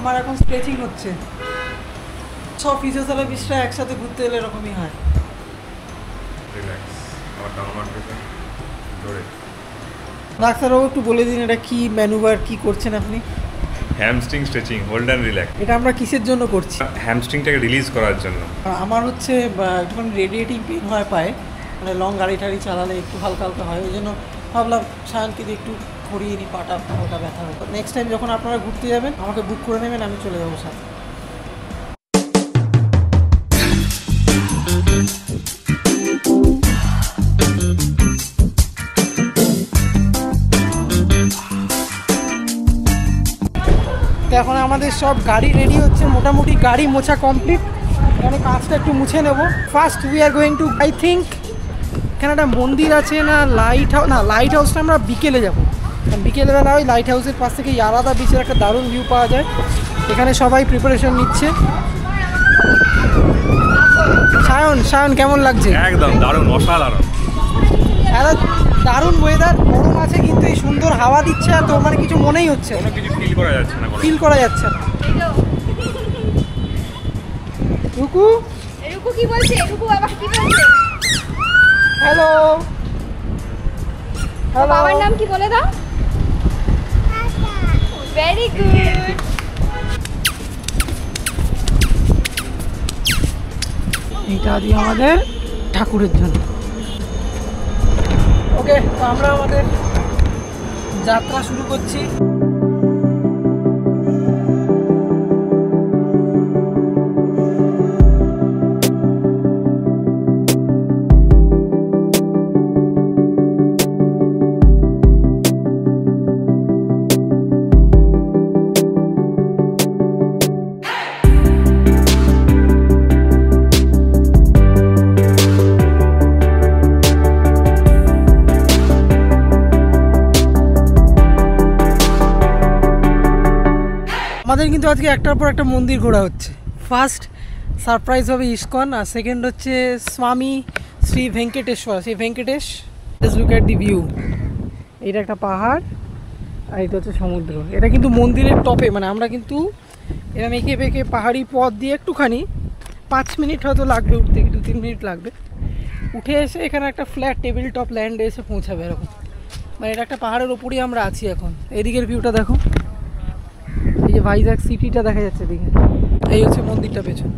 আমার এখন স্ট্রেচিং হচ্ছে। সব ফিজিওথেরাপিস্টরা একসাথে ঘুরতে এলে এরকমই হয়। ডাক্তারবাবু একটু বলে দিন এটা কি ম্যানুভার, কি করছেন আপনি? Hamstring stretching, hold and relax. এটা আমরা কিসের জন্য করছি? হ্যামস্ট্রিংটাকে রিলিজ করার জন্য। আমার হচ্ছে একটুখানি রেডিয়েটিং পেন হয় পায়ে, মানে লং গাড়ি টাড়ি চালালে একটু হালকা হালকা হয়, ওই জন্য ভাবলাম সায়নকে দিয়ে একটু করিয়ে নিই, পাটা হালকা ব্যথা হয়। নেক্সট টাইম যখন আপনারা ঘুরতে যাবেন আমাকে বুক করে নেবেন, আমি চলে যাবো সাথে। তো এখন আমাদের সব গাড়ি রেডি হচ্ছে, মোটামুটি গাড়ি মোছা কমপ্লিট। এখানে কাজটা একটু মুছে নেব। First we are going to, I think এখানে একটা মন্দির আছে না, লাইট হাউস, না লাইট হাউসটা আমরা বিকেলে যাবো। বিকেলবেলা ওই লাইট হাউসের পাশ থেকে ইয়ারাদা বিচের একটা দারুণ ভিউ পাওয়া যায়। এখানে সবাই প্রিপারেশন নিচ্ছে। সায়ন কেমন লাগছে? একদম দারুণ, অসাধারণ। একটা দারুণ ওয়েদার, গরম আছে কিন্তু এই সুন্দর হাওয়া দিচ্ছে, আর তো মানে কিছু মনেই হচ্ছে কোনো কিছু ফিল করা যাচ্ছে না। রুকু কি বলছে? রুকু আবার কি বলছে? হ্যালো। বাবার নাম কি বলে দাও? Very good. এটা দিয়ে আমাদের ঠাকুরের জন্য। ওকে, তো আমরা আমাদের যাত্রা শুরু করছি। আমাদের কিন্তু আজকে একটার পর একটা মন্দির ঘোরা হচ্ছে। ফার্স্ট সারপ্রাইজ হবে ইস্কন, আর সেকেন্ড হচ্ছে Swami Shri Venkateswara, Shri Venkatesh. Just look at the view. এটা একটা পাহাড় আর এটা হচ্ছে সমুদ্র। এটা কিন্তু মন্দিরের টপে, মানে আমরা কিন্তু এরকম এঁকে বেঁকে পাহাড়ি পথ দিয়ে একটুখানি 5 মিনিট হয়তো লাগবে উঠতে, 2-3 মিনিট লাগবে। উঠে এসে এখানে একটা ফ্ল্যাট টেবিল টপ ল্যান্ডে এসে পৌঁছাবে এরকম। মানে এটা একটা পাহাড়ের ওপরেই আমরা আছি এখন। এদিকের ভিউটা দেখো, এই যে ভাইজ্যাগ সিটিটা দেখা যাচ্ছে এদিকে। এই হচ্ছে মন্দিরটা পেছন।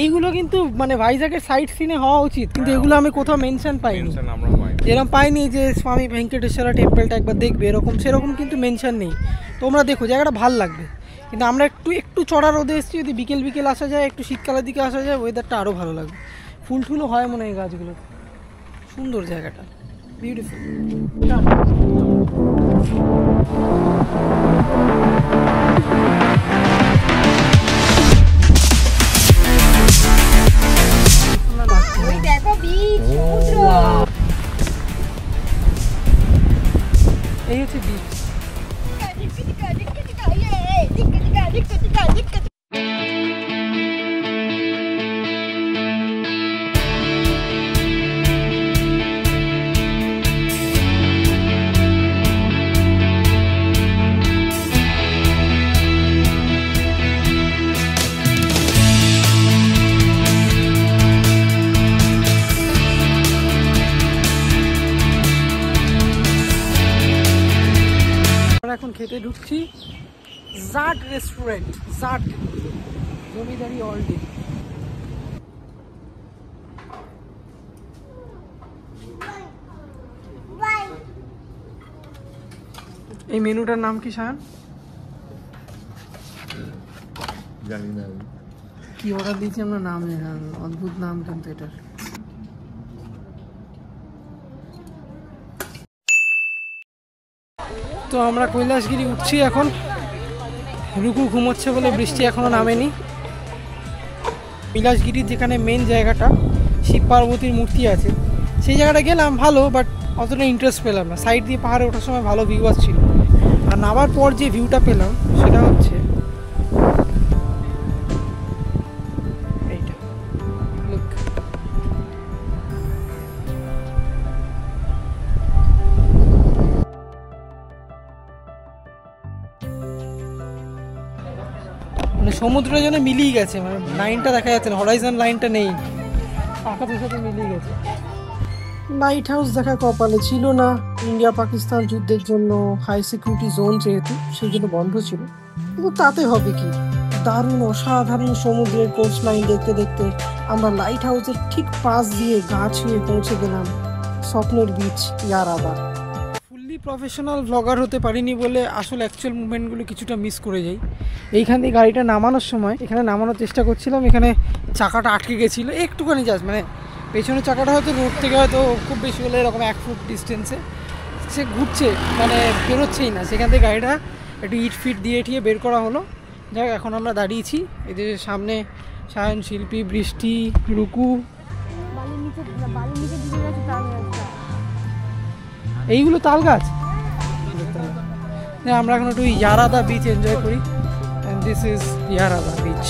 এইগুলো কিন্তু মানে ভাইজ্যাগের সাইট সিনে হওয়া উচিত, কিন্তু এগুলো আমি কোথাও মেনশন পাইনি। এরকম পাইনি যে স্বামী ভেঙ্কটেশ্বর টেম্পলটা একবার দেখবে, এরকম সেরকম কিন্তু মেনশন নেই। তোমরা দেখো, জায়গাটা ভাল লাগবে। কিন্তু আমরা একটু চড়া রোদে এসেছি, যদি বিকেল বিকেল আসা যায়, একটু শীতকালের দিকে আসা যায়, ওয়েদারটা আরও ভালো লাগবে। ফুল টুলও হয় মনে হয় গাছগুলো। সুন্দর জায়গাটা, বিউটিফুল। এই হচ্ছে বিচ। এখন খেতে ঢুকছি জাট রেস্টুরেন্ট, জাট জমিদারি অল ডে। এই মেনুটার নাম কি সায়ন? জানি না কি অর্ডার দিয়েছি আমরা, নাম অদ্ভুত নাম কিন্তু এটার। তো আমরা কৈলাসগিরি উঠছি এখন। রুকু ঘুমোচ্ছে বলে বৃষ্টি এখনো নামেনি। কৈলাসগিরির যেখানে মেন জায়গাটা শিব পার্বতীর মূর্তি আছে, সেই জায়গাটা গেলাম ভালো, বাট অতটা ইন্টারেস্ট পেলাম না। সাইড দিয়ে পাহাড়ে ওঠার সময় ভালো ভিউ আসছিল, আর নামার পর যে ভিউটা পেলাম সেটা হচ্ছে এইটা। সমুদ্রের জন্য মিলিয়ে গেছে, মানে লাইনটা দেখা যাচ্ছে না, হরাইজন লাইনটা নেই, আকাশের সাথে মিলিয়ে গেছে। লাইট হাউস দেখা কপালে ছিল না, ইন্ডিয়া পাকিস্তান যুদ্ধের জন্য হাই সিকিউরিটি জোন যেহেতু সেই জন্য বন্ধ ছিল, কিন্তু তাতে হবে কি, দারুণ অসাধারণ সমুদ্রের কোস্ট লাইন দেখতে দেখতে আমরা লাইট হাউসের ঠিক পাশ দিয়ে গা ছুঁয়ে পৌঁছে গেলাম স্বপ্নের beach Yarada. Fully professional blogger হতে পারিনি বলে আসল অ্যাকচুয়াল মুভমেন্টগুলো কিছুটা মিস করে যাই। এইখান থেকে গাড়িটা নামানোর সময় এখানে নামানোর চেষ্টা করছিলাম, এখানে চাকাটা আটকে গেছিলো একটুখানি, জাস্ট মানে পেছনের চাকাটা হয়তো রোড থেকে হয়তো খুব বেশি হলে এরকম 1 ফুট ডিস্টেন্সে সে ঘুরছে, মানে বেরোচ্ছেই না, সেখান থেকে গাড়িটা একটু ইট ফিট দিয়ে ঠিয়ে বের করা হলো। যাই হোক, এখন আমরা দাঁড়িয়েছি এদের সামনে, সায়ন, শিল্পী, বৃষ্টি, রুকু, এইগুলো তাল গাছ। আমরা এখন একটু ইয়ারাদা বিচ এনজয় করি, and this is Yarada beach.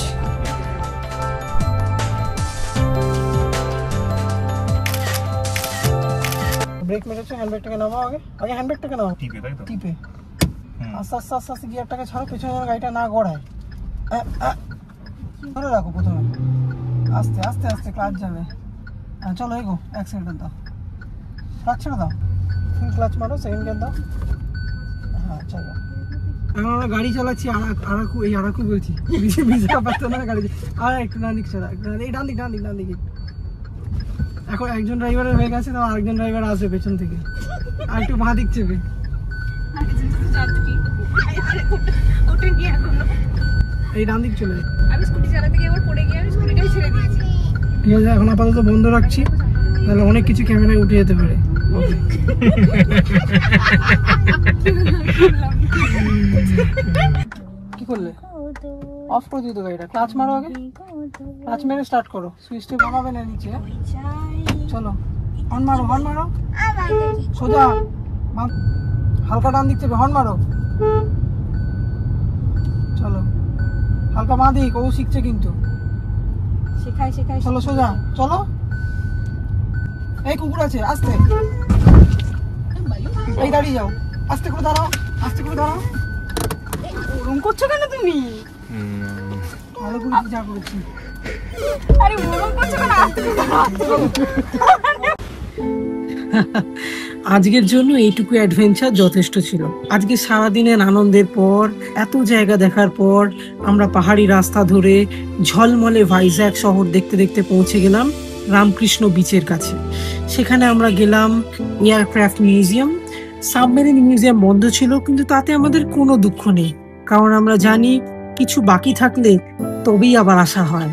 Brake মেরেছো, হ্যান্ডব্রেকটাকে নামাও, আগে হ্যান্ডব্রেকটাকে নামাও, টিপে আস্তে আস্তে আস্তে আস্তে গিয়ারটাকে ছাড়ো, পেছনে গাড়িটা না গড়ায়, ধরে রাখো প্রথমে, আস্তে আস্তে আস্তে ক্লাচ যাবে। হ্যাঁ চলো এগো, অ্যাক্সিডেন্ট দাও, ক্লাচ ছেড়ে দাও, ফুল ক্লাচ মারো, সেকেন্ড গিয়ার দাও। হ্যাঁ চলো, এখন আমরা গাড়ি চালাচ্ছি আরাকু, এই আরাকু বলছি, গাড়ি আর একটু ডান দিক ছাড়া, এই ডান দিকে। এখন একজন ড্রাইভারের হয়ে গেছে, তো আরেকজন ড্রাইভার আসবে পেছন থেকে, আর একটু বাঁ দিক চেপে, এই ডান দিক চলে। আমি স্কুটি চালাতে গিয়ে আবার পড়ে গিয়ে আমি স্কুটিটাই ছেড়ে দিয়েছি। ঠিক আছে, এখন আপাতত বন্ধ রাখছি, তাহলে অনেক কিছু ক্যামেরায় উঠে যেতে পারে। কি করলে? অফ করে দিত গাড়িটা, ক্লাচ মারো আগে, ক্লাচ মেরে স্টার্ট করো, সুইচটা বানাবে না নিচে। চলো হর্ন মারো, সোজা হালকা ডান দিক থেকে হর্ন মারো, চলো হালকা বাঁ দিক, ও শিখছে কিন্তু, শেখাই চলো সোজা চলো। এই কুকুর আছে, আস্তে, এই দাঁড়িয়ে যাও, আস্তে করে দাঁড়াও, ওরম করছো কেন তুমি? ভালো করে যা করেছি, আরে ওরম করছো কেন? আস্তে করে দাঁড়াও। আজকের জন্য এইটুকু অ্যাডভেঞ্চার যথেষ্ট ছিল। আজকে সারাদিনের আনন্দের পর, এত জায়গা দেখার পর আমরা পাহাড়ি রাস্তা ধরে ঝলমলে ভাইজ্যাক শহর দেখতে দেখতে পৌঁছে গেলাম রামকৃষ্ণ বিচের কাছে। সেখানে আমরা গেলাম এয়ারক্রাফট মিউজিয়াম। সাবমেরিন মিউজিয়াম বন্ধ ছিল, কিন্তু তাতে আমাদের কোনো দুঃখ নেই, কারণ আমরা জানি কিছু বাকি থাকলে তবেই আবার আসা হয়।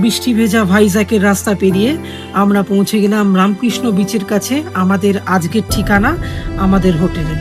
বৃষ্টি ভেজা ভাইজ্যাকের রাস্তা পেরিয়ে আমরা পৌঁছে গেলাম রামকৃষ্ণ বিচের কাছে, আমাদের আজকের ঠিকানা, আমাদের হোটেলে।